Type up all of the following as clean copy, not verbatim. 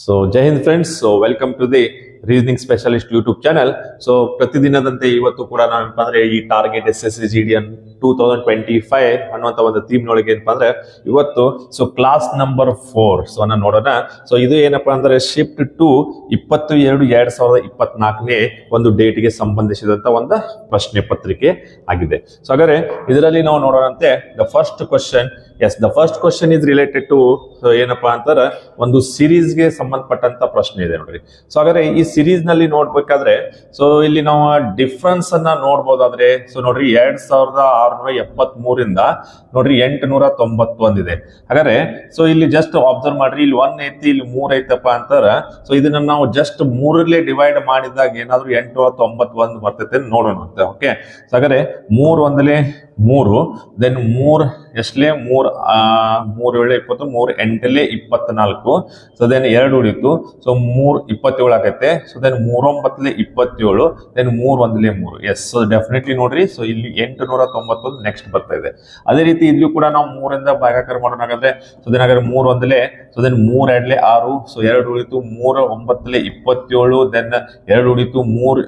So Jai Hind friends. So welcome to the reasoning specialist YouTube channel. So ಪ್ರತಿದಿನದಂತೆ ಇವತ್ತು ಕೂಡ ನಾವೇನಪ್ಪ ಅಂದ್ರೆ ಈ ಟಾರ್ಗೆಟ್ SSC GD 2025 ಅನ್ನುವಂತ ಒಂದು ಥೀಮ್ ನೊಳಗೆ ಏನಪ್ಪಾ ಅಂದ್ರೆ ಇವತ್ತು ಸೊ ಕ್ಲಾಸ್ ನಂಬರ್ 4 ಸೊ ಅನ್ನ ನೋಡೋಣ. ಸೊ ಇದು ಏನಪ್ಪಾ ಅಂದ್ರೆ ಶಿಫ್ಟ್ ಟು 22/2024ನೇ ಒಂದು ಡೇಟ್ಗೆ ಸಂಬಂಧಿಸಿದಂತ ಒಂದು ಪ್ರಶ್ನೆ ಪತ್ರಿಕೆ ಆಗಿದೆ. ಸೊ ಹಾಗಾದ್ರೆ ಇದರಲ್ಲಿ ನಾವು ನೋಡೋಣಂತೆ the first question. The first question is related to ಏನಪ್ಪಾ ಅಂತಾರೆ ಒಂದು ಸೀರೀಸ್ಗೆ ಸಂಬಂಧಪಟ್ಟಂತ ಪ್ರಶ್ನೆ ಇದೆ ನೋಡ್ರಿ. ಸೊ ಹಾಗಾದ್ರೆ ಈ ಸೀರೀಸ್ ನಲ್ಲಿ ನೋಡ್ಬೇಕಾದ್ರೆ ಸೊ ಇಲ್ಲಿ ನಾವು ಡಿಫ್ರೆನ್ಸ್ ಅನ್ನ ನೋಡ್ಬೋದಾದ್ರೆ ಸೊ ನೋಡ್ರಿ 2673 ನೋಡ್ರಿ 891 ಇದೆ. ಹಾಗಾದ್ರೆ ಸೊ ಇಲ್ಲಿ ಜಸ್ಟ್ ಅಬ್ಸರ್ವ್ ಮಾಡ್ರಿ, ಇಲ್ಲಿ 1 ಐತಿ, ಇಲ್ಲಿ 3 ಐತಪ್ಪ ಅಂತಾರ. ಸೊ ಇದನ್ನ ನಾವು ಜಸ್ಟ್ 3 ಡಿವೈಡ್ ಮಾಡಿದಾಗ ಏನಾದ್ರು 891 ಬರ್ತೈತೆ ನೋಡೋಣ ಅಂತ. ಓಕೆ, ಸೊ ಹಾಗಾದ್ರೆ 3 ಒಂದಲೇ 3, ದೆನ್ 3 ಎಷ್ಟಲೇ 3 3 7 20, 3 8 24. ಸೊ ದೆನ್ 2 ಉಳಿತು. ಸೊ 3 27 ಆಗತ್ತೆ. So then 3 9 27, then 3 1 3. Yes, so definitely ನೋಡ್ರಿ. ಸೊ ಇಲ್ಲಿ 891 ನೆಕ್ಸ್ಟ್ ಬರ್ತಾ ಇದೆ. ಅದೇ ರೀತಿ ಇಲ್ಲೂ ಕೂಡ ನಾವು 3 ಇಂದ ಭಾಗಾಕಾರ ಮಾಡೋಣ. ಹಾಗಾದ್ರೆ ಸೊ ದೆನ್ ಹಾಗಾದ್ರೆ 3 1 ಸೊ ದೆನ್ 3 2 6. ಸೊ 2 ಉಳಿತು. 3 9 27, ದೆನ್ 2 ಉಳಿತು. 3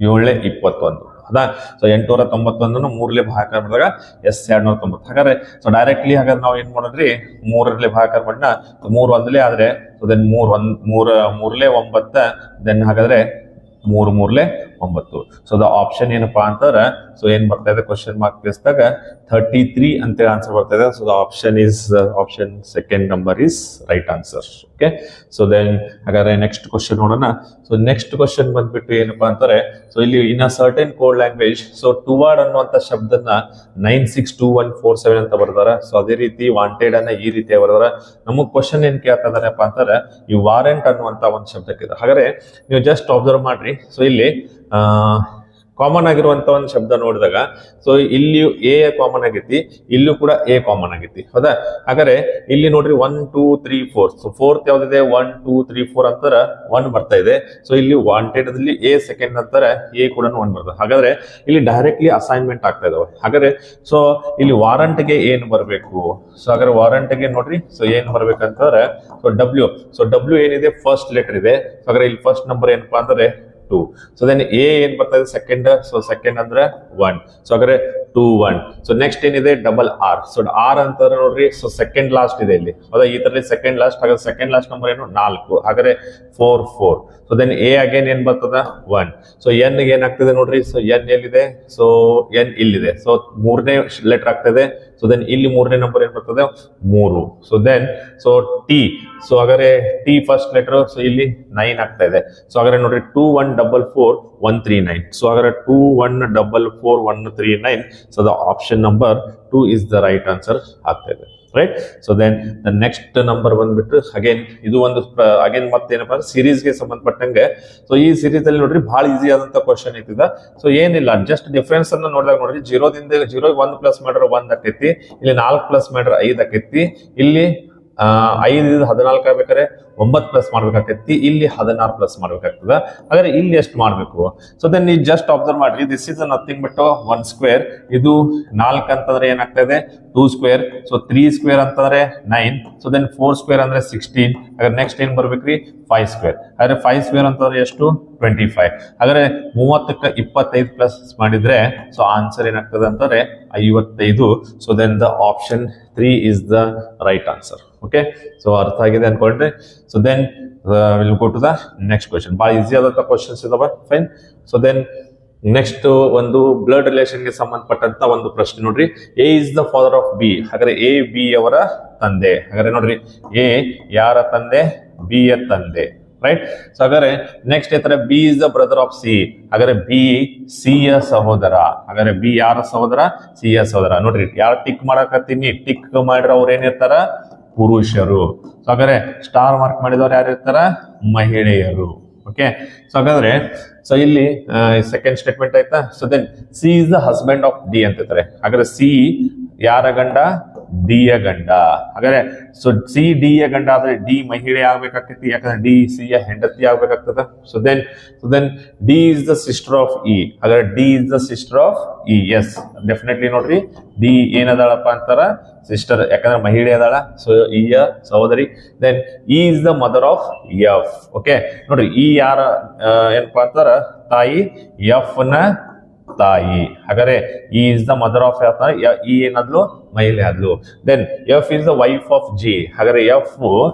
7 21 ಅದಾ. ಸೊ 891 3 ಭಾಗಾಕಾರ ಮಾಡಿದಾಗ ಎಸ್ 290. ಹಾಗಾದ್ರೆ ಸೊ ಡೈರೆಕ್ಟ್ಲಿ ಹಾಗಾದ್ರೆ ನಾವು ಏನ್ ಮಾಡೋದ್ರಿ, 3 ಭಾಗಾಕಾರ ಮಾಡೋಣ. 3 1 ಆದ್ರೆ ಸೊ ದೆನ್ 3 3 9, ದೆನ್ ಹಾಗಾದ್ರೆ 3 3 9. ಸೊ ದ ಆಪ್ಷನ್ ಏನಪ್ಪಾ ಅಂತಾರ ಸೊ ಏನ್ ಬರ್ತಾ ಇದೆ ಕ್ವಶನ್ ಮಾರ್ಕ್ ಪ್ಲೇಸ್ದಾಗ 33 ಅಂತ ಆನ್ಸರ್ ಬರ್ತಾ ಇದೆ. So the option is option second number is right answer. Okay, so then ಹಾಗಾದ್ರೆ ನೆಕ್ಸ್ಟ್ ಕ್ವಶನ್ ನೋಡೋಣ. ಸೊ ನೆಕ್ಸ್ಟ್ ಕ್ವಶನ್ ಬಂದ್ಬಿಟ್ಟು ಏನಪ್ಪಾ ಅಂತಾರೆ ಸೊ ಇಲ್ಲಿ in a certain code language so toward ಅನ್ನುವಂತ ಶಬ್ದನ 962147 ಅಂತ ಬರ್ದಾರ. ಸೊ ಅದೇ ರೀತಿ ವಾಂಟೆಡ್ ಅನ್ನ ಈ ರೀತಿ ಬರ್ದಾರ. ನಮಗ್ ಕ್ವಶನ್ ಏನ್ ಕೇಳ್ತಾ ಇದಾರಪ್ಪ ಅಂತಾರೆ ಈ ವಾರೆಂಟ್ ಅನ್ನುವಂತ ಒಂದು ಶಬ್ದಕ್ಕೆ. ಹಾಗಾದ್ರೆ ನೀವು ಜಸ್ಟ್ ಅಬ್ಸರ್ವ್ ಮಾಡ್ರಿ. ಸೊ ಇಲ್ಲಿ ಕಾಮನ್ ಆಗಿರುವಂತ ಒಂದು ಶಬ್ದ ನೋಡಿದಾಗ ಸೊ ಇಲ್ಲಿ ಎ ಕಾಮನ್ ಆಗೈತಿ, ಇಲ್ಲೂ ಕೂಡ ಎ ಕಾಮನ್ ಆಗೈತಿ, ಹೌದಾ? ಹಾಗಾದ್ರೆ ಇಲ್ಲಿ ನೋಡ್ರಿ 1 2 3 4. ಸೊ ಫೋರ್ತ್ ಯಾವ್ದಿದೆ 1 2 3 4 ಅಂತಾರ 1 ಬರ್ತಾ ಇದೆ. ಸೊ ಇಲ್ಲಿ ವಾಂಟೆಡ್ ಅಲ್ಲಿ ಎ ಸೆಕೆಂಡ್ ಅಂತಾರೆ, ಎ ಕೂಡ 1 ಬರ್ತದೆ. ಹಾಗಾದ್ರೆ ಇಲ್ಲಿ ಡೈರೆಕ್ಟ್ಲಿ ಅಸೈನ್ಮೆಂಟ್ ಆಗ್ತಾ ಇದಾವೆ. ಹಾಗಾದ್ರೆ ಸೊ ಇಲ್ಲಿ ವಾರಂಟ್ಗೆ ಏನ್ ಬರ್ಬೇಕು? ಸೊ ಹಾಗಾದ್ರೆ ವಾರಂಟ್ಗೆ ನೋಡ್ರಿ ಸೊ ಏನ್ ಬರ್ಬೇಕಂತಾರೆ ಸೊ ಡಬ್ಲ್ಯೂ. ಸೊ ಡಬ್ಲ್ಯೂ ಏನಿದೆ ಫಸ್ಟ್ ಲೆಟರ್ ಇದೆ. ಸೊ ಹಾಗಾದ್ರೆ ಇಲ್ಲಿ ಫಸ್ಟ್ ನಂಬರ್ ಏನಪ್ಪಾ ಅಂದ್ರೆ 2. ಸೊ ದೆನ್ ಎ ಏನ್ ಬರ್ತಾ ಇದೆ ಸೆಕೆಂಡ್. ಸೊ ಸೆಕೆಂಡ್ ಅಂದ್ರೆ 1. ಸೊ ಹಾಗಾದ್ರೆ 2 1. ಸೊ ನೆಕ್ಸ್ಟ್ ಏನಿದೆ ಡಬಲ್ ಆರ್. ಸೊ ಆರ್ ಅಂತಾರೆ ನೋಡ್ರಿ. ಸೊ ಸೆಕೆಂಡ್ ಲಾಸ್ಟ್ ಇದೆ ಇಲ್ಲಿ, ಹೌದಾ? ಈ ತರ ಸೆಕೆಂಡ್ ಲಾಸ್ಟ್. ಹಾಗಾದ್ರೆ ಸೆಕೆಂಡ್ ಲಾಸ್ಟ್ ನಂಬರ್ ಏನು 4. ಹಾಗಾದ್ರೆ 4 4. ಸೊ ದೆನ್ ಎ ಅಗೇನ್ ಏನ್ ಬರ್ತದ 1. ಸೊ ಎನ್ ಏನಾಗ್ತದೆ ನೋಡ್ರಿ. ಸೊ ಎನ್ ಎಲ್ಲಿದೆ? ಸೊ ಎನ್ ಇಲ್ಲಿದೆ. ಸೊ 3ನೇ ಲೆಟರ್ ಆಗ್ತದೆ. ಸೊ ದೆನ್ ಇಲ್ಲಿ 3ನೇ ನಂಬರ್ ಏನ್ ಬರ್ತದೆ 3. So then so T. So ಹಾಗಾದ್ರೆ ಟಿ ಫಸ್ಟ್ ಲೆಟರ್. ಸೊ ಇಲ್ಲಿ 9 ಆಗ್ತಾ ಇದೆ. ಸೊ ಹಾಗಾದ್ರೆ ನೋಡ್ರಿ 2 1 4 4 139. ಸೊ ಹಾಗಾದ್ರೆ 2 1 4 4 139. So the option number 2 is the right answer ಆಗ್ತಾ ಇದೆ, right? So then the next number ಬಂದ್ಬಿಟ್ಟು ಅಗೇನ್ ಇದು ಒಂದು ಅಗೇನ್ ಮತ್ತೇನಪ್ಪ ಸೀರೀಸ್ಗೆ ಸಂಬಂಧಪಟ್ಟಂಗೆ. ಸೊ ಈ ಸೀರೀಸ್ ಅಲ್ಲಿ ನೋಡ್ರಿ ಬಹಳ ಈಸಿ ಆದಂತ ಕ್ವಶನ್ ಐತಿದ. ಸೊ ಏನಿಲ್ಲ, ಜಸ್ಟ್ ಡಿಫ್ರೆನ್ಸ್ ಅನ್ನ ನೋಡಿದಾಗ ನೋಡ್ರಿ 0 ದಿಂದ 0 1 ಪ್ಲಸ್ ಮಾಡ್ರೆ 1 ಆಕೈತಿ. ಇಲ್ಲಿ 4 ಪ್ಲಸ್ ಮಾಡ್ರೆ 5 ಆಕೈತಿ. ಇಲ್ಲಿ 5 14 ಆಗ್ಬೇಕಾದ್ರೆ 9 ಪ್ಲಸ್ ಮಾಡ್ಬೇಕಾಗ್ತೈತಿ. ಇಲ್ಲಿ 16 ಪ್ಲಸ್ ಮಾಡ್ಬೇಕಾಗ್ತದ. ಹಾಗಾದ್ರೆ ಇಲ್ಲಿ ಎಷ್ಟು ಮಾಡ್ಬೇಕು? ಸೊ ದೆನ್ ನೀವು ಜಸ್ಟ್ ಅಬ್ಸರ್ವ್ ಮಾಡ್ರಿ. This is nothing but 1 square. ಇದು 4 ಅಂತಂದ್ರೆ ಏನಾಗ್ತಾ ಇದೆ 2 ಸ್ಕ್ವೇರ್. ಸೊ 3 ಸ್ಕ್ವೇರ್ ಅಂತಂದ್ರೆ 9. ಸೊ ದೆನ್ 4 ಸ್ಕ್ವೇರ್ ಅಂದ್ರೆ 16. ಹಾಗಾದ್ರೆ ನೆಕ್ಸ್ಟ್ ಏನ್ ಬರ್ಬೇಕ್ರಿ 5 ಸ್ಕ್ವೇರ್. ಹಾಗಾದ್ರೆ 5 ಸ್ಕ್ವೇರ್ ಅಂತಂದ್ರೆ ಎಷ್ಟು 25. ಹಾಗಾದ್ರೆ 30ಕ್ಕೆ 25 ಪ್ಲಸ್ ಮಾಡಿದ್ರೆ ಸೊ ಆನ್ಸರ್ ಏನಾಗ್ತದೆ ಅಂತಂದ್ರೆ 55. So then the option 3 is the right answer. Okay, so ಅರ್ಥ ಆಗಿದೆ ಅನ್ಕೊಂಡ್ರೆ. So then will go to the next question. ಬಹಳ ಈಸಿ ಆದಂತ ಕ್ವಶನ್ಸ್ ಇದಾವೆ. ಫೈನ್. ಸೊ ದೆನ್ ನೆಕ್ಸ್ಟ್ ಒಂದು ಬ್ಲಡ್ ರಿಲೇಷನ್ ಗೆ ಸಂಬಂಧಪಟ್ಟಂತ ಒಂದು ಪ್ರಶ್ನೆ ನೋಡ್ರಿ. A is the father of B. ಹಾಗಾದ್ರೆ ಎ ಬಿ ಅವರ ತಂದೆ. ಹಾಗಾದ್ರೆ ನೋಡ್ರಿ ಎ ಯಾರ ತಂದೆ? ಬಿ ಯ ತಂದೆ, ರೈಟ್? ಸೊ ಹಾಗಾದ್ರೆ ನೆಕ್ಸ್ಟ್ ಈ ತರ B is the brother of C. ಹಾಗಾದ್ರೆ ಬಿ ಸಿ ಯ ಸಹೋದರ. ಹಾಗಾದ್ರೆ ಬಿ ಯಾರ ಸಹೋದರ? ಸಿ ಯ ಸಹೋದರ. ನೋಡ್ರಿ ಯಾರು ಟಿಕ್ ಮಾಡಕತ್ತೀನಿ, ಟಿಕ್ ಮಾಡಿದ್ರೆ ಅವ್ರ ಏನಿರ್ತಾರ ಪುರುಷರು. ಸೊ ಹಾಗಾದ್ರೆ ಸ್ಟಾರ್ ಮಾರ್ಕ್ ಮಾಡಿದವ್ರು ಯಾರು ಇರ್ತಾರ? ಮಹಿಳೆಯರು. ಓಕೆ, ಸೊ ಹಾಗಾದ್ರೆ ಸೊ ಇಲ್ಲಿ ಸೆಕೆಂಡ್ ಸ್ಟೇಟ್ಮೆಂಟ್ ಆಯ್ತಾ. So then C is the husband of D ಅಂತ ಇರ್ತಾರೆ. ಹಾಗಾದ್ರೆ ಸಿ ಯಾರ ಗಂಡ? ಡಿ ಯ ಗಂಡ. ಹಾಗಾದ್ರೆ ಸೊ ಸಿ ಡಿ ಯ ಗಂಡ ಆದ್ರೆ ಡಿ ಮಹಿಳೆ ಆಗ್ಬೇಕಾಗ್ತೈತಿ, ಯಾಕಂದ್ರೆ ಡಿ ಸಿ ಯ ಹೆಂಡತಿ ಆಗ್ಬೇಕಾಗ್ತದ. So then D is the sister of E. ಹಾಗಾದ್ರೆ D is the sister of E. Yes definitely ನೋಡ್ರಿ ಡಿ ಏನದಾಳಪ್ಪ ಅಂತಾರ ಸಿಸ್ಟರ್, ಯಾಕಂದ್ರೆ ಮಹಿಳೆ ಅದಾಳ. ಸೊ ಇ ಯ ಸಹೋದರಿ. Then E is the mother of F. Okay ನೋಡ್ರಿ ಇ ಯಾರ ಏನಪ್ಪಾ ಅಂತಾರ ತಾಯಿ, ಎಫ್ ನ ತಾಯಿ. ಹಾಗಾದ್ರೆ E is the mother of F, E ಏನಾದ್ಲು ಮಹಿಳೆ ಆದ್ಲು. Then F is the wife of G. ಹಾಗಾದ್ರೆ ಎಫ್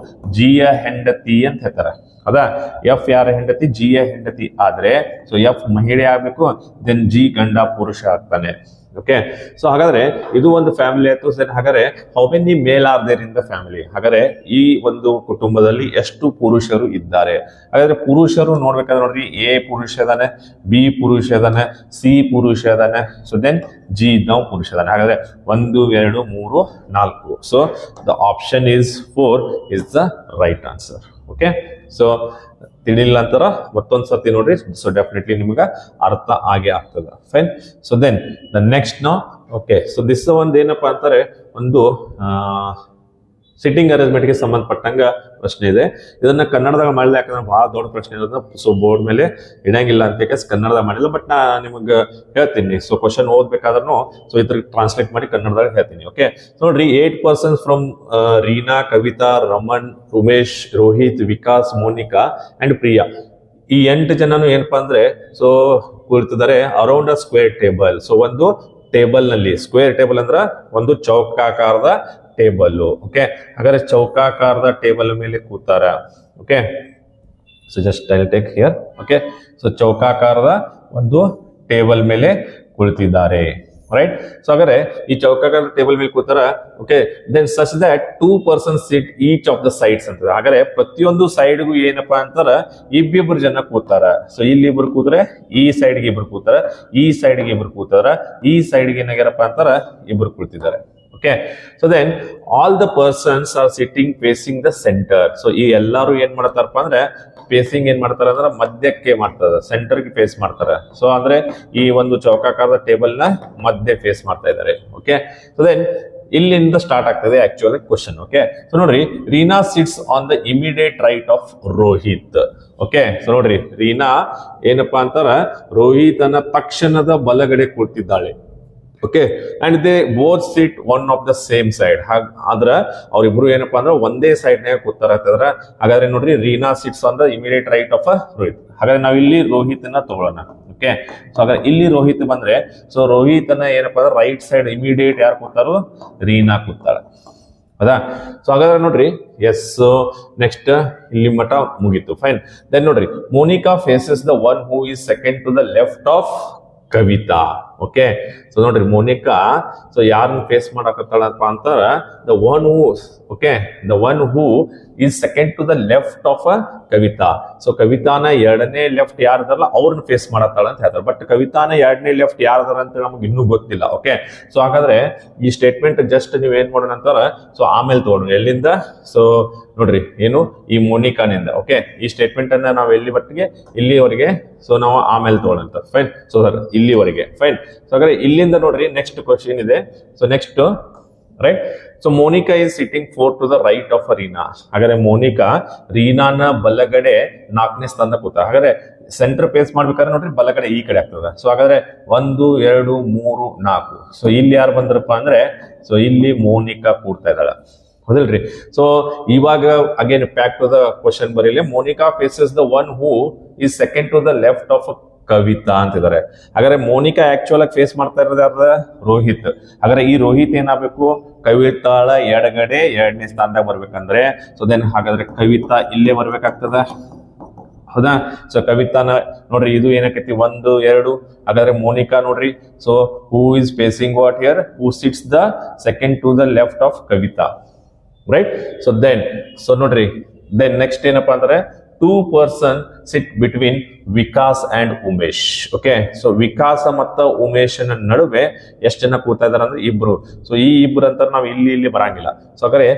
ಜಿ ಯ ಹೆಂಡತಿ ಅಂತ ಹೇಳ್ತಾರ. ಹೌದಾ, ಎಫ್ ಯಾರ ಹೆಂಡತಿ, ಜಿ ಯ ಹೆಂಡತಿ ಆದ್ರೆ ಸೊ ಎಫ್ ಮಹಿಳೆ ಆಗ್ಬೇಕು, ದೆನ್ ಜಿ ಗಂಡ ಪುರುಷ ಆಗ್ತಾನೆ. ಓಕೆ ಸೊ ಹಾಗಾದ್ರೆ ಇದು ಒಂದು ಫ್ಯಾಮಿಲಿ ಆಯ್ತು. ಹಾಗಾದ್ರೆ how many male are there in the family. ಹಾಗಾದ್ರೆ ಈ ಒಂದು ಕುಟುಂಬದಲ್ಲಿ ಎಷ್ಟು ಪುರುಷರು ಇದ್ದಾರೆ. ಹಾಗಾದ್ರೆ ಪುರುಷರು ನೋಡ್ಬೇಕಾದ್ರೆ ನೋಡ್ರಿ ಎ ಪುರುಷ ಇದಾನೆ, ಬಿ ಪುರುಷ ಇದಾನೆ, ಸಿ ಪುರುಷ ಇದಾನೆ, ಸೊ ದೆನ್ ಜಿ ನಾವು ಪುರುಷ ಇದಾನೆ. ಹಾಗಾದ್ರೆ 1 2 3 4. So the option is 4 is the right answer. Okay so ತಿಳಿಲ್ಲ ಅಂತಾರ ಮತ್ತೊಂದ್ ಸರ್ತಿ ನೋಡ್ರಿ. ಸೊ ಡೆಫಿನೆಟ್ಲಿ ನಿಮ್ಗೆ ಅರ್ಥ ಆಗೇ ಆಗ್ತದ. Fine. So then the next no. Okay so this ಒಂದ್ ಏನಪ್ಪಾ ಅಂತಾರೆ ಒಂದು ಸಿಟ್ಟಿಂಗ್ ಅರೇಂಜ್ಮೆಂಟ್ ಗೆ ಸಂಬಂಧಪಟ್ಟಂಗ ಪ್ರಶ್ನೆ ಇದೆ. ಇದನ್ನ ಕನ್ನಡದಾಗ ಮಾಡಿಲ್ಲ, ಯಾಕಂದ್ರೆ ಬಹಳ ದೊಡ್ಡ ಪ್ರಶ್ನೆ ಇರೋದು. ಸೊ ಬೋರ್ಡ್ ಮೇಲೆ ಇಡಂಗಿಲ್ಲ ಅಂತ ಕನ್ನಡದಾಗ ಮಾಡಿಲ್ಲ, ಬಟ್ ನಾ ನಿಮ್ಗೆ ಹೇಳ್ತೀನಿ. ಸೊ ಕ್ವಶನ್ ಓದ್ಬೇಕಾದ್ರೂ ಸೊ ಇದ್ರ ಟ್ರಾನ್ಸ್ಲೇಟ್ ಮಾಡಿ ಕನ್ನಡದಾಗ ಹೇಳ್ತೀನಿ. ಓಕೆ ನೋಡ್ರಿ 8 persons from Reena, Kavita, Raman, Umesh, Rohit, Vikas, Monika and Priya. ಈ 8 ಜನನು ಏನಪ್ಪಾ ಅಂದ್ರೆ ಸೊ ಕುಳಿತಿದ್ದಾರೆ around a square table. So ಒಂದು ಟೇಬಲ್ ನಲ್ಲಿ, ಸ್ಕ್ವೇರ್ ಟೇಬಲ್ ಅಂದ್ರ ಒಂದು ಚೌಕಾಕಾರದ ಟೇಬಲ್. ಓಕೆ ಹಾಗಾದ್ರೆ ಚೌಕಾಕಾರದ ಟೇಬಲ್ ಮೇಲೆ ಕೂತಾರ. Okay so just I take here. Okay so ಚೌಕಾಕಾರದ ಒಂದು ಟೇಬಲ್ ಮೇಲೆ ಕುಳಿತಿದ್ದಾರೆ. ರೈಟ್. ಸೊ ಹಾಗಾದ್ರೆ ಈ ಚೌಕಾಕಾರದ ಟೇಬಲ್ ಮೇಲೆ ಕೂತಾರ. Okay then such that 2 persons sit each of the sides ಅಂತ. ಹಾಗಾದ್ರೆ ಪ್ರತಿಯೊಂದು ಸೈಡ್ಗೂ ಏನಪ್ಪಾ ಅಂತಾರ ಇಬ್ಬಿಬ್ರು ಜನ ಕೂತಾರ. ಸೊ ಇಲ್ಲಿ ಇಬ್ರು ಕೂತ್ರೆ ಈ ಸೈಡ್ಗೆ ಇಬ್ರು ಕೂತಾರ, ಈ ಸೈಡ್ಗೆ ಇಬ್ರು ಕೂತಾರ, ಈ ಸೈಡ್ಗೆ ಏನಾಗ್ಯಾರಪ್ಪ ಅಂತಾರ ಇಬ್ರು ಕುಳಿತಿದ್ದಾರೆ. Okay so then all the persons are sitting facing the centre. So ಈ ಎಲ್ಲಾರು ಏನ್ ಮಾಡ್ತಾರಪ್ಪ ಅಂದ್ರೆ ಫೇಸಿಂಗ್ ಏನ್ ಮಾಡ್ತಾರ ಅಂದ್ರೆ ಮಧ್ಯಕ್ಕೆ ಮಾಡ್ತಾರ, ಸೆಂಟರ್ಗೆ ಫೇಸ್ ಮಾಡ್ತಾರ. ಸೊ ಅಂದ್ರೆ ಈ ಒಂದು ಚೌಕಾಕಾರದ ಟೇಬಲ್ ನ ಮಧ್ಯ ಫೇಸ್ ಮಾಡ್ತಾ ಇದ್ದಾರೆ. ಓಕೆ ಸೊ ದೆನ್ ಇಲ್ಲಿಂದ ಸ್ಟಾರ್ಟ್ ಆಗ್ತದೆ ಆಕ್ಚುಲಿ ಕ್ವಶನ್. ಓಕೆ ಸೊ ನೋಡ್ರಿ Reena sits on the immediate right of Rohit. Okay so ನೋಡ್ರಿ ರೀನಾ ಏನಪ್ಪಾ ಅಂತಾರ ರೋಹಿತನ ತಕ್ಷಣದ ಬಲಗಡೆ ಕೂರ್ತಿದ್ದಾಳೆ. Okay and they both sit one of the same side. ಆದ್ರ ಅವ್ರಿಬ್ರು ಏನಪ್ಪಾ ಅಂದ್ರೆ ಒಂದೇ ಸೈಡ್ ನಾಗ ಕೂತಾರ. ಹಾಗಾದ್ರೆ ನೋಡ್ರಿ Reena sits on the immediate right of Rohit. ಹಾಗಾದ್ರೆ ನಾವ್ ಇಲ್ಲಿ ರೋಹಿತನ ತಗೊಳ್ಳೋಣ. ಓಕೆ ಸೊ ಹಾಗಾದ್ರೆ ಇಲ್ಲಿ ರೋಹಿತ್ ಬಂದ್ರೆ ಸೊ ರೋಹಿತನ ಏನಪ್ಪಾ ಅಂದ್ರೆ ರೈಟ್ ಸೈಡ್ ಇಮಿಡಿಯೇಟ್ ಯಾರು ಕೂತಾರು, ರೀನಾ ಕೂತಾಳ. ಹೌದಾ. ಸೊ ಹಾಗಾದ್ರೆ ನೋಡ್ರಿ ಎಸ್ ನೆಕ್ಸ್ಟ್ ಇಲ್ಲಿ ಮಠ ಮುಗೀತು. ಫೈನ್. ದೆನ್ ನೋಡ್ರಿ Monika faces the one who is second to the left of Kavita. Okay so ನೋಡ್ರಿ ಮೋನಿಕಾ ಸೊ ಯಾರನ್ನ ಫೇಸ್ ಮಾಡಕತ್ತಾಳಪ್ಪ ಅಂತಾರ the one who. Okay the one who is second to the left of Kavita. So ಕವಿತಾನ ಎರಡನೇ left ಯಾರದಾರಲ್ಲ ಅವ್ರನ್ನ face ಮಾಡತ್ತಾಳ ಅಂತ ಹೇಳ್ತಾರೆ. ಬಟ್ ಕವಿತಾನ ಎರಡನೇ ಲೆಫ್ಟ್ ಯಾರದಾರ ಅಂತ ನಮ್ಗೆ ಇನ್ನೂ ಗೊತ್ತಿಲ್ಲ. ಓಕೆ ಸೊ ಹಾಗಾದ್ರೆ ಈ ಸ್ಟೇಟ್ಮೆಂಟ್ ಜಸ್ಟ್ ನೀವ್ ಏನ್ ಮಾಡೋಣ ಅಂತಾರ ಸೊ ಆಮೇಲೆ ತಗೊಂಡ್ರಿ ಎಲ್ಲಿಂದ. ಸೊ ನೋಡ್ರಿ ಏನು ಈ ಮೋನಿಕಾನಿಂದ. ಓಕೆ ಈ ಸ್ಟೇಟ್ಮೆಂಟ್ ಅನ್ನ ನಾವು ಎಲ್ಲಿ ಬಟ್ಟಿಗೆ ಇಲ್ಲಿವರೆಗೆ ಸೊ ನಾವು ಆಮೇಲೆ ತಗೊಳ್ಳಂತ. ಫೈನ್. ಸೊ ಸರ್ ಇಲ್ಲಿವರೆಗೆ ಫೈನ್. ಸೊ ಹಾಗಾದ್ರೆ ಇಲ್ಲಿಂದ ನೋಡ್ರಿ ನೆಕ್ಸ್ಟ್ ಕ್ವಶನ್ ಇದೆ. So next right. So Monika is sitting 4 to the right of Reena. ಹಾಗಾದ್ರೆ ಮೋನಿಕಾ ರೀನಾನ ಬಲಗಡೆ 4ನೇ ಸ್ಥಾನದ ಕೂತ. ಹಾಗಾದ್ರೆ ಸೆಂಟರ್ ಫೇಸ್ ಮಾಡ್ಬೇಕಾದ್ರೆ ನೋಡ್ರಿ ಬಲಗಡೆ ಈ ಕಡೆ ಆಗ್ತದ. ಸೊ ಹಾಗಾದ್ರೆ 1 2 3 4. ಸೊ ಇಲ್ಲಿ ಯಾರು ಬಂದ್ರಪ್ಪ ಅಂದ್ರೆ ಸೊ ಇಲ್ಲಿ ಮೋನಿಕಾ ಕೂಡ್ತಾ ಇದ್ದಾಳ. ಹೌದಿಲ್ರಿ. ಸೊ ಇವಾಗ again back to the question ಬರೀಲಿ. Monika faces the one who is second to the left of Kavita ಅಂತಿದ್ದಾರೆ. ಹಾಗಾದ್ರೆ ಮೋನಿಕಾ ಆಕ್ಚುಲ್ ಆಗಿ ಫೇಸ್ ಮಾಡ್ತಾ ಇರೋದು ಯಾರ್ದ, ರೋಹಿತ್. ಹಾಗಾದ್ರೆ ಈ ರೋಹಿತ್ ಏನಾಗಬೇಕು ಕವಿತಾಳ ಎಡಗಡೆ 2ನೇ ಸ್ಥಾನದಾಗ ಬರ್ಬೇಕಂದ್ರೆ ಸೊ ದೆನ್ ಹಾಗಾದ್ರೆ ಕವಿತಾ ಇಲ್ಲೇ ಬರ್ಬೇಕಾಗ್ತದ. ಹೌದಾ. ಸೊ ಕವಿತಾನ ನೋಡ್ರಿ ಇದು ಏನಕ್ಕೈತಿ 1 2. ಹಾಗಾದ್ರೆ ಮೋನಿಕಾ ನೋಡ್ರಿ so who is facing what here, who sits the second to the left of Kavita. Right. So then so ನೋಡ್ರಿ ದೆನ್ ನೆಕ್ಸ್ಟ್ ಏನಪ್ಪಾ ಅಂದ್ರೆ 2 persons sit between Vikas and Umesh. Okay so Vikas ಮತ್ತ ಉಮೇಶನ ನಡುವೆ ಎಷ್ಟು ಜನ ಕೂತಾ ಇದಾರೆ ಅಂದ್ರೆ ಇಬ್ರು. ಸೊ ಈ ಇಬ್ರು ಅಂತ ನಾವು ಇಲ್ಲಿ ಬರಂಗಿಲ್ಲ. ಸೊ ಹಾಗಾದ್ರೆ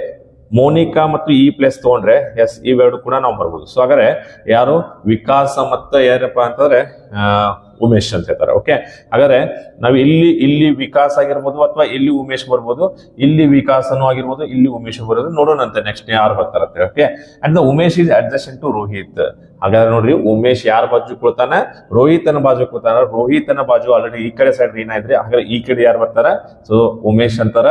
ಮೋನಿಕಾ ಮತ್ತು ಈ ಪ್ಲೇಸ್ ತಗೊಂಡ್ರೆ ಎಸ್ ಇವೆರಡು ಕೂಡ ನಾವು ಬರ್ಬೋದು. ಸೊ ಹಾಗಾದ್ರೆ ಯಾರು ವಿಕಾಸ ಮತ್ತ ಯಾರಪ್ಪ ಅಂತಂದ್ರೆ ಉಮೇಶ್ ಅಂತ ಹೇಳ್ತಾರೆ. ಓಕೆ, ಹಾಗಾದ್ರೆ ನಾವು ಇಲ್ಲಿ ವಿಕಾಸ್ ಆಗಿರ್ಬೋದು ಅಥವಾ ಇಲ್ಲಿ ಉಮೇಶ್ ಬರ್ಬೋದು, ಇಲ್ಲಿ ವಿಕಾಸನೂ ಆಗಿರ್ಬೋದು, ಇಲ್ಲಿ ಉಮೇಶ್ ಬರ್ಬೋದು. ನೋಡೋಣ ಅಂತ ನೆಕ್ಸ್ಟ್ ಯಾರು ಬರ್ತಾರಂತೆ. Okay, and the Umesh is adjacent to Rohit. ಹಾಗಾದ್ರೆ ನೋಡ್ರಿ, ಉಮೇಶ್ ಯಾರ ಬಾಜು ಕೊಡ್ತಾನ? ರೋಹಿತನ ಬಾಜು ಕೊಡ್ತಾನ. ರೋಹಿತನ ಬಾಜು ಆಲ್ರೆಡಿ ಈ ಕಡೆ ಸೈಡ್ ರೀನಾ ಇದ್ರೆ, ಹಾಗಾದ್ರೆ ಈ ಕಡೆ ಯಾರು ಬರ್ತಾರ? ಸೊ ಉಮೇಶ್ ಅಂತಾರ.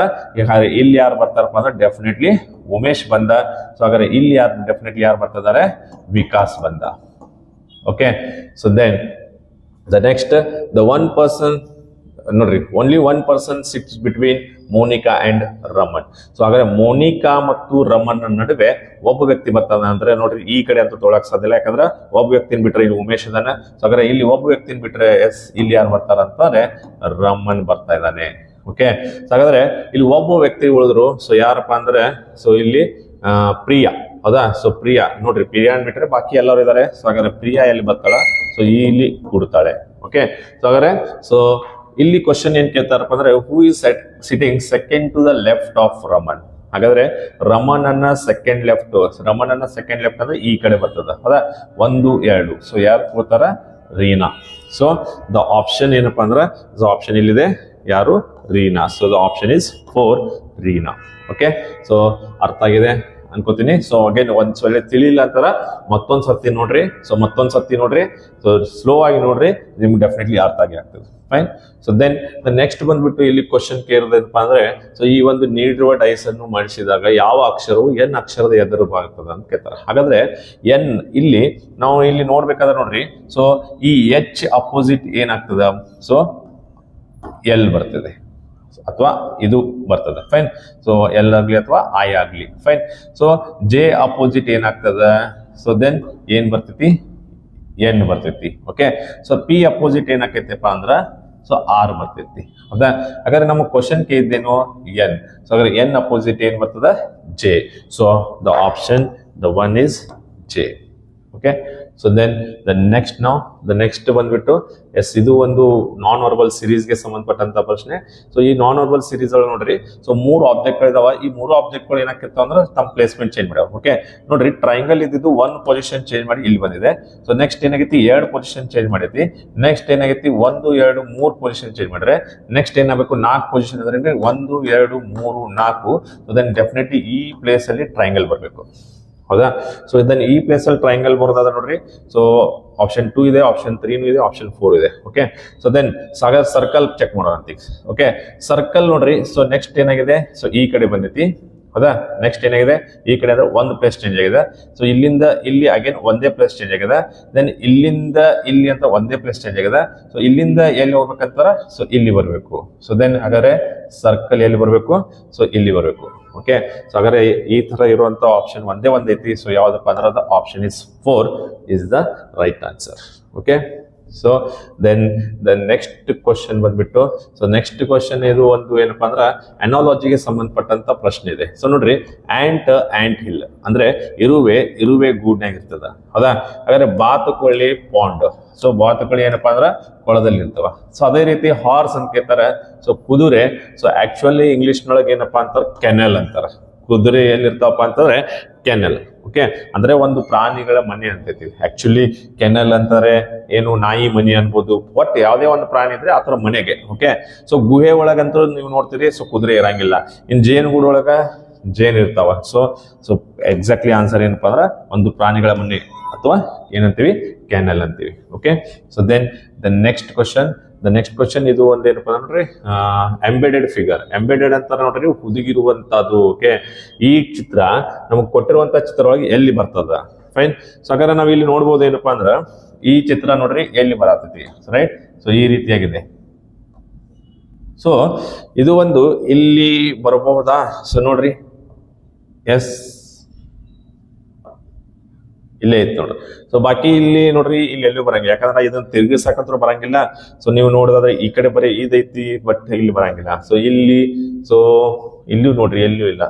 ಇಲ್ಲಿ ಯಾರು ಬರ್ತಾರಪ್ಪ ಅಂದ್ರೆ ಡೆಫಿನೆಟ್ಲಿ ಉಮೇಶ್ ಬಂದ. ಸೊ ಹಾಗಾದ್ರೆ ಇಲ್ಲಿ ಯಾರು ಡೆಫಿನೆಟ್ಲಿ ಯಾರು ಬರ್ತಿದ್ದಾರೆ? ವಿಕಾಸ್ ಬಂದ. Okay, so then the next the one person, ನೋಡ್ರಿ, only one person sits between Monika and Raman. So ಹಾಗಾದ್ರೆ ಮೋನಿಕಾ ಮತ್ತು ರಮನ್ ನಡುವೆ ಒಬ್ಬ ವ್ಯಕ್ತಿ ಬರ್ತಾನೆ ಅಂದ್ರೆ, ನೋಡ್ರಿ ಈ ಕಡೆ ಅಂತ ತೊಳಕ್ ಸಾಧ್ಯ ಇಲ್ಲ, ಯಾಕಂದ್ರೆ ಒಬ್ಬ ವ್ಯಕ್ತಿನ ಬಿಟ್ರೆ ಇಲ್ಲಿ ಉಮೇಶ್ ಇದಾನೆ. ಸೊ ಹಾಗಾದ್ರೆ ಇಲ್ಲಿ ಒಬ್ಬ ವ್ಯಕ್ತಿನ ಬಿಟ್ರೆ ಇಲ್ಲಿ ಯಾರು ಬರ್ತಾರ ಅಂತಂದ್ರೆ ರಮನ್ ಬರ್ತಾ ಇದ್ದಾನೆ. ಓಕೆ, ಸೊ ಹಾಗಾದ್ರೆ ಇಲ್ಲಿ ಒಬ್ಬ ವ್ಯಕ್ತಿ ಉಳಿದ್ರು. ಸೊ ಯಾರಪ್ಪ ಅಂದ್ರೆ, ಸೊ ಇಲ್ಲಿ ಪ್ರಿಯಾ, ಹೌದಾ? ಸೊ ಪ್ರಿಯಾ, ನೋಡ್ರಿ ಪ್ರಿಯಾ ಬಿಟ್ರೆ ಬಾಕಿ ಎಲ್ಲರೂ ಇದಾರೆ. ಸೊ ಹಾಗಾದ್ರೆ ಪ್ರಿಯಾ ಎಲ್ಲಿ ಬರ್ತಾಳ? ಸೊ ಇಲ್ಲಿ ಕೂಡ್ತಾಳೆ. ಓಕೆ, ಸೊ ಹಾಗಾದ್ರೆ ಸೊ ಇಲ್ಲಿ ಕ್ವಶನ್ ಏನ್ ಕೇಳ್ತಾರಪ್ಪ ಅಂದ್ರೆ, who is sitting second to the left of Raman. ಹಾಗಾದ್ರೆ ರಮನ್ ಅನ್ನ ಸೆಕೆಂಡ್ ಲೆಫ್ಟ್, ರಮನ್ ಅನ್ನ ಸೆಕೆಂಡ್ ಲೆಫ್ಟ್ ಅಂದ್ರೆ ಈ ಕಡೆ ಬರ್ತದ, ಹೌದಾ? 1, 2. ಸೊ ಯಾರು ಕೂತಾರ? ರೀನಾ. ಸೊ ದ ಆಪ್ಷನ್ ಏನಪ್ಪಾ ಅಂದ್ರೆ, ಆಪ್ಷನ್ ಇಲ್ಲಿದೆ, ಯಾರು? Reena. So the option is 4, Reena. Okay, so ಅರ್ಥ ಆಗಿದೆ ಅನ್ಕೋತೀನಿ. ಸೊ ಅಗೇನ್ ಒಂದ್ ಸಲ ತಿಳಿಲ್ಲ ಅಂತಾರ ಮತ್ತೊಂದ್ ಸರ್ತಿ ನೋಡ್ರಿ. ಸೊ ಮತ್ತೊಂದ್ ಸರ್ತಿ ನೋಡ್ರಿ, ಸೊ ಸ್ಲೋ ಆಗಿ ನೋಡ್ರಿ, ನಿಮ್ಗೆ ಡೆಫಿನೆಟ್ಲಿ ಅರ್ಥ ಆಗಿ ಆಗ್ತದೆ. ಫೈನ್. ಸೊ ದೆನ್ ನೆಕ್ಸ್ಟ್ ಬಂದ್ಬಿಟ್ಟು ಇಲ್ಲಿ ಕ್ವಶನ್ ಕೇಳಿದಪ್ಪ ಅಂದ್ರೆ, ಸೊ ಈ ಒಂದು ನೀಡಿರುವ ಡೈಸ್ ಅನ್ನು ಮಾಡಿಸಿದಾಗ ಯಾವ ಅಕ್ಷರವು ಎನ್ ಅಕ್ಷರದ ಎದುರು ಬಾಗ್ತದ ಅಂತ ಕೇಳ್ತಾರೆ. ಹಾಗಾದ್ರೆ ಎನ್ ಇಲ್ಲಿ ನಾವು ಇಲ್ಲಿ ನೋಡ್ಬೇಕಾದ್ರೆ ನೋಡ್ರಿ, ಸೊ ಈ ಎಚ್ ಅಪೋಸಿಟ್ ಏನಾಗ್ತದ? ಸೊ ಎಲ್ ಬರ್ತದೆ ಅಥವಾ ಇದು ಬರ್ತದೆ. ಫೈನ್. ಸೊ ಎಲ್ ಆಗ್ಲಿ ಅಥವಾ ಐ ಆಗ್ಲಿ. ಫೈನ್. ಸೊ ಜೆ ಅಪೋಸಿಟ್ ಏನಾಗ್ತದ? ಸೊ ದೆನ್ ಏನ್ ಬರ್ತೈತಿ? ಎನ್ ಬರ್ತೈತಿ. ಓಕೆ, ಸೊ ಪಿ ಅಪೋಸಿಟ್ ಏನಾಕೈತಿಪ್ಪ ಅಂದ್ರ ಸೊ ಆರ್ ಬರ್ತೈತಿ, ಹೌದಾ? ಹಾಗಾದ್ರೆ ನಮ್ಮ ಕ್ವಶನ್ ಕೇಳಿದ್ದೇನು? ಎನ್. ಸೊ ಹಾಗಾದ್ರೆ ಎನ್ ಅಪೋಸಿಟ್ ಏನ್ ಬರ್ತದ? J. So the option the one is J. Okay, so then the next ಬಂದ್ಬಿಟ್ಟು ಇದು ಒಂದು ನಾನ್ ವರ್ಬಲ್ ಸೀರೀಸ್ಗೆ ಸಂಬಂಧಪಟ್ಟಂತ ಪ್ರಶ್ನೆ. ಸೊ ಈ ನಾನ್ ವರ್ಬಲ್ ಸೀರೀಸ್ ಒಳಗೆ ನೋಡ್ರಿ, ಸೊ 3 ಆಬ್ಜೆಕ್ಟ್ ಇದಾವ. ಈ 3 ಆಬ್ಜೆಕ್ಟ್ಗಳು ಏನಾಕಿರ್ತಾವ ಅಂದ್ರೆ ತಮ್ಮ ಪ್ಲೇಸ್ಮೆಂಟ್ ಚೇಂಜ್ ಮಾಡ್ಯಾವ. ಓಕೆ, ನೋಡ್ರಿ, ಟ್ರಯಾಂಗಲ್ ಇದ್ದಿದ್ದು 1 ಪೊಸಿಷನ್ ಚೇಂಜ್ ಮಾಡಿ ಇಲ್ಲಿ ಬಂದಿದೆ. ಸೊ ನೆಕ್ಸ್ಟ್ ಏನಾಗೈತಿ? 2 ಪೊಸಿಷನ್ ಚೇಂಜ್ ಮಾಡೈತಿ. ನೆಕ್ಸ್ಟ್ ಏನಾಗೈತಿ? 1, 2, 3 ಪೊಸಿಷನ್ ಚೇಂಜ್ ಮಾಡ್ರೆ ನೆಕ್ಸ್ಟ್ ಏನಾಗಬೇಕು? 4 ಪೊಸಿಷನ್ ಅಂದ್ರೆ 1, 2, 3, 4. ಸೊ ದೆನ್ ಡೆಫಿನೆಟ್ಲಿ ಈ ಪ್ಲೇಸ್ ಅಲ್ಲಿ ಟ್ರಯಾಂಗಲ್ ಬರಬೇಕು, ಹೌದಾ? ಸೊ ಇದನ್ನ ಈ ಪ್ಲೇಸ್ ಅಲ್ಲಿ ಟ್ರಯಾಂಗಲ್ ಬರೋದಾದ್ರೆ ನೋಡ್ರಿ, ಸೊ ಆಪ್ಷನ್ 2 ಇದೆ, ಆಪ್ಷನ್ 3 ಇದೆ, ಆಪ್ಷನ್ 4 ಇದೆ. Okay, so then circle check ಮಾಡೋಣ ಅಂತ. ಓಕೆ, ಸರ್ಕಲ್ ನೋಡ್ರಿ, ಸೊ ನೆಕ್ಸ್ಟ್ ಏನಾಗಿದೆ? ಸೊ ಈ ಕಡೆ ಬಂದೈತಿ, ಹೌದಾ? ನೆಕ್ಸ್ಟ್ ಏನಾಗಿದೆ? ಈ ಕಡೆ ಅಂದ್ರೆ 1 ಪ್ಲೇಸ್ ಚೇಂಜ್ ಆಗಿದೆ. ಸೊ ಇಲ್ಲಿಂದ ಇಲ್ಲಿ ಅಗೇನ್ ಒಂದೇ ಪ್ಲೇಸ್ ಚೇಂಜ್ ಆಗಿದೆ. ದೆನ್ ಇಲ್ಲಿಂದ ಇಲ್ಲಿ ಅಂತ ಒಂದೇ ಪ್ಲೇಸ್ ಚೇಂಜ್ ಆಗಿದೆ. ಸೊ ಇಲ್ಲಿಂದ ಎಲ್ಲಿ ಹೋಗ್ಬೇಕಂತಾರ? ಸೊ ಇಲ್ಲಿ ಬರಬೇಕು. ಸೊ ದೆನ್ ಹಾಗಾದ್ರೆ ಸರ್ಕಲ್ ಎಲ್ಲಿ ಬರಬೇಕು? ಸೊ ಇಲ್ಲಿ ಬರಬೇಕು. ಓಕೆ, ಸೊ ಹಾಗಾದ್ರೆ ಈ ತರ ಇರುವಂತ ಆಪ್ಷನ್ ಒಂದೇ ಐತಿ. ಸೊ ಯಾವ್ದಪ್ಪ ಅಂದ್ರೆ option is 4 is the right answer. Okay, so then the next question ಬಂದ್ಬಿಟ್ಟು, ಸೊ ನೆಕ್ಸ್ಟ್ ಕ್ವಶನ್ ಇದು ಒಂದು ಏನಪ್ಪಾ ಅಂದ್ರೆ ಅನಾಲಜಿಗೆ ಸಂಬಂಧಪಟ್ಟಂತ ಪ್ರಶ್ನೆ ಇದೆ. ಸೊ ನೋಡ್ರಿ, ಆಂಟ್ ಹಿಲ್ ಅಂದ್ರೆ ಇರುವೆ ಗೂಡ್ನಾಗ ಇರ್ತದ, ಹೌದಾ? ಹಾಗಾದ್ರೆ ಬಾತುಕೋಳಿ ಪಾಂಡ್. ಸೊ ಬಾತುಕೋಳಿ ಏನಪ್ಪಾ ಅಂದ್ರ ಕೊಳದಲ್ಲಿ ಇರ್ತವ. ಸೊ ಅದೇ ರೀತಿ ಹಾರ್ಸ್ ಅಂತ ಕೇಳ್ತಾರೆ. ಸೊ ಕುದುರೆ, ಸೊ ಆಕ್ಚುಲಿ ಇಂಗ್ಲಿಷ್ ನೊಳಗೆ ಏನಪ್ಪಾ ಅಂತಾರ? ಕೆನೆಲ್ ಅಂತಾರ. ಕುದುರೆ ಎಲ್ಲಿರ್ತಾವಪ್ಪ ಅಂತಂದ್ರೆ ಕೆನೆಲ್. ಓಕೆ, ಅಂದ್ರೆ ಒಂದು ಪ್ರಾಣಿಗಳ ಮನೆ ಅಂತೈತಿ. ಆಕ್ಚುಲಿ ಕೆನೆಲ್ ಅಂತಾರೆ ಏನು, ನಾಯಿ ಮನೆ ಅನ್ಬೋದು. ಒಟ್ಟು ಯಾವ್ದೇ ಒಂದು ಪ್ರಾಣಿ ಇದ್ರೆ ಆತರ ಮನೆಗೆ. ಓಕೆ, ಸೊ ಗುಹೆ ಒಳಗಂತೂ ನೀವು ನೋಡ್ತೀರಿ, ಸೊ ಕುದುರೆ ಇರಂಗಿಲ್ಲ. ಇನ್ ಜೇನುಗೂಡು ಒಳಗ ಜೇನ್ ಇರ್ತಾವ. ಸೊ ಎಕ್ಸಾಕ್ಟ್ಲಿ ಆನ್ಸರ್ ಏನಪ್ಪಾ ಅಂದ್ರ ಒಂದು ಪ್ರಾಣಿಗಳ ಮನೆ ಅಥವಾ ಏನಂತೀವಿ? ಕೆನೆಲ್ ಅಂತೀವಿ. Okay, so then the next question ಇದು ಒಂದೇನಪ್ಪ ನೋಡ್ರಿ, ಎಂಬೆಡೆಡ್ ಫಿಗರ್. ಎಂಬೆಡೆಡ್ ಅಂತ ನೋಡ್ರಿ, ಹುದುಗಿರುವಂತದ್ದು. ಓಕೆ, ಈ ಚಿತ್ರ ನಮಗ್ ಕೊಟ್ಟಿರುವಂತ ಚಿತ್ರ ಒಳಗೆ ಎಲ್ಲಿ ಬರ್ತದ? ಫೈನ್. ಸೊ ಹಾಗಾದ್ರೆ ನಾವ್ ಇಲ್ಲಿ ನೋಡ್ಬೋದು ಏನಪ್ಪಾ ಅಂದ್ರ, ಈ ಚಿತ್ರ ನೋಡ್ರಿ ಎಲ್ಲಿ ಬರತೈತಿ, ರೈಟ್? ಸೊ ಈ ರೀತಿಯಾಗಿದೆ. ಸೊ ಇದು ಒಂದು ಇಲ್ಲಿ ಬರಬಹುದಾ? ಸೊ ನೋಡ್ರಿ, ಎಸ್ ಇಲ್ಲೇ ಇತ್ತು ನೋಡ್ರಿ. ಸೊ ಬಾಕಿ ಇಲ್ಲಿ ನೋಡ್ರಿ, ಇಲ್ಲಿ ಎಲ್ಲೂ ಬರಂಗಿಲ್ಲ, ಯಾಕಂದ್ರೆ ಇದನ್ನ ತಿರುಗಿಸಾಕಂತೂ ಬರಂಗಿಲ್ಲ. ಸೊ ನೀವು ನೋಡೋದಾದ್ರೆ ಈ ಕಡೆ ಬರೀ ಇದೈತಿ, ಬಟ್ ಇಲ್ಲಿ ಬರಂಗಿಲ್ಲ. ಸೊ ಇಲ್ಲಿಯೂ ನೋಡ್ರಿ, ಎಲ್ಲೂ ಇಲ್ಲ,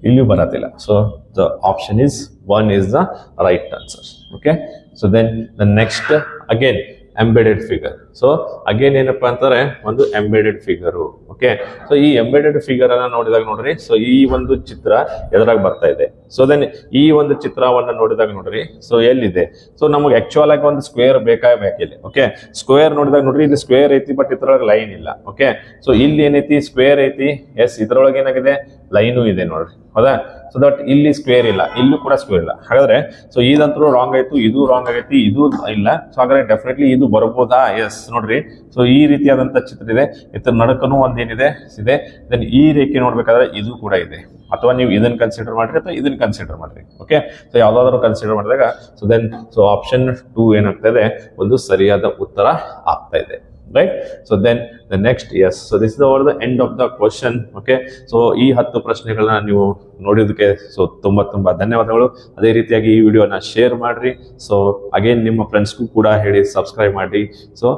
ಇಲ್ಲಿಯೂ ಬರತ್ತಿಲ್ಲ. So the option is 1 is the right answer. Okay, so then the next again embedded figure. So again ಏನಪ್ಪಾ ಅಂತಾರೆ? ಒಂದು ಎಂಬೆಡೆಡ್ ಫಿಗರು. ಓಕೆ, ಸೊ ಈ ಎಂಬೆಡೆಡ್ ಫಿಗರ್ ಅನ್ನ ನೋಡಿದಾಗ ನೋಡ್ರಿ, ಸೊ ಈ ಒಂದು ಚಿತ್ರ ಎದುರಾಗ ಬರ್ತಾ ಇದೆ. ಸೊ ದೆನ್ ಈ ಒಂದು ಚಿತ್ರವನ್ನ ನೋಡಿದಾಗ ನೋಡ್ರಿ, ಸೊ ಎಲ್ಲಿದೆ, ಸೊ ನಮಗೆ ಆಕ್ಚುಯಲ್ ಆಗಿ ಒಂದು ಸ್ಕ್ವೇರ್ ಬೇಕಿಲ್ಲ. ಓಕೆ, ಸ್ಕ್ವೇರ್ ನೋಡಿದಾಗ ನೋಡ್ರಿ, ಇಲ್ಲಿ ಸ್ಕ್ವೇರ್ ಐತಿ, ಬಟ್ ಇದ್ರೊಳಗೆ ಲೈನ್ ಇಲ್ಲ. ಓಕೆ, ಸೊ ಇಲ್ಲಿ ಏನೈತಿ, ಸ್ಕ್ವೇರ್ ಐತಿ, ಎಸ್, ಇದ್ರೊಳಗೆ ಏನಾಗಿದೆ, ಲೈನು ಇದೆ ನೋಡ್ರಿ, ಹೌದಾ. ಸೊ ದಟ್ ಇಲ್ಲಿ ಸ್ಕ್ವೇರ್ ಇಲ್ಲ, ಇಲ್ಲೂ ಕೂಡ ಸ್ಕ್ವೇರ್ ಇಲ್ಲ. ಹಾಗಾದ್ರೆ ಸೊ ಇದಂತೂ ರಾಂಗ್ ಆಯ್ತು, ಇದು ರಾಂಗ್ ಆಗೈತಿ, ಇದು ಇಲ್ಲ. ಸೊ ಹಾಗಾದ್ರೆ ಡೆಫಿನೆಟ್ಲಿ ಇದು ಬರ್ಬೋದಾ? ಎಸ್, ನೋಡ್ರಿ, ಸೊ ಈ ರೀತಿಯಾದಂತ ಚಿತ್ರ ಇದೆ, ಇದ್ರ ನಡಕನು ಒಂದೇನಿದೆ ಇದೆ. ದೆನ್ ಈ ರೇಖೆ ನೋಡ್ಬೇಕಾದ್ರೆ ಇದು ಕೂಡ ಇದೆ, ಅಥವಾ ನೀವು ಇದನ್ನ ಕನ್ಸಿಡರ್ ಮಾಡ್ರಿ ಅಥವಾ ಇದನ್ನ ಕನ್ಸಿಡರ್ ಮಾಡ್ರಿ. ಓಕೆ, ಸೊ ಯಾವ್ದಾದ್ರು ಕನ್ಸಿಡರ್ ಮಾಡಿದಾಗ ಸೊ ದೆನ್ ಸೊ ಆಪ್ಷನ್ 2 ಏನಾಗ್ತದೆ, ಒಂದು ಸರಿಯಾದ ಉತ್ತರ ಆಗ್ತಾ ಇದೆ. Right, so then the next, yes, so this is over the end of the question. Okay, so ಈ 10 ಪ್ರಶ್ನೆಗಳನ್ನ ನೀವು ನೋಡಿದಕ್ಕೆ ಸೊ ತುಂಬಾ ಧನ್ಯವಾದಗಳು. ಅದೇ ರೀತಿಯಾಗಿ ಈ ವಿಡಿಯೋನ ಶೇರ್ ಮಾಡ್ರಿ. ಸೊ ಅಗೇನ್ ನಿಮ್ಮ ಫ್ರೆಂಡ್ಸ್ಗೂ ಕೂಡ ಹೇಳಿ ಸಬ್ಸ್ಕ್ರೈಬ್ ಮಾಡಿ. ಸೊ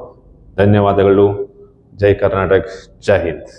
ಧನ್ಯವಾದಗಳು. ಜೈ ಕರ್ನಾಟಕ್, ಜೈ ಹಿಂದ್.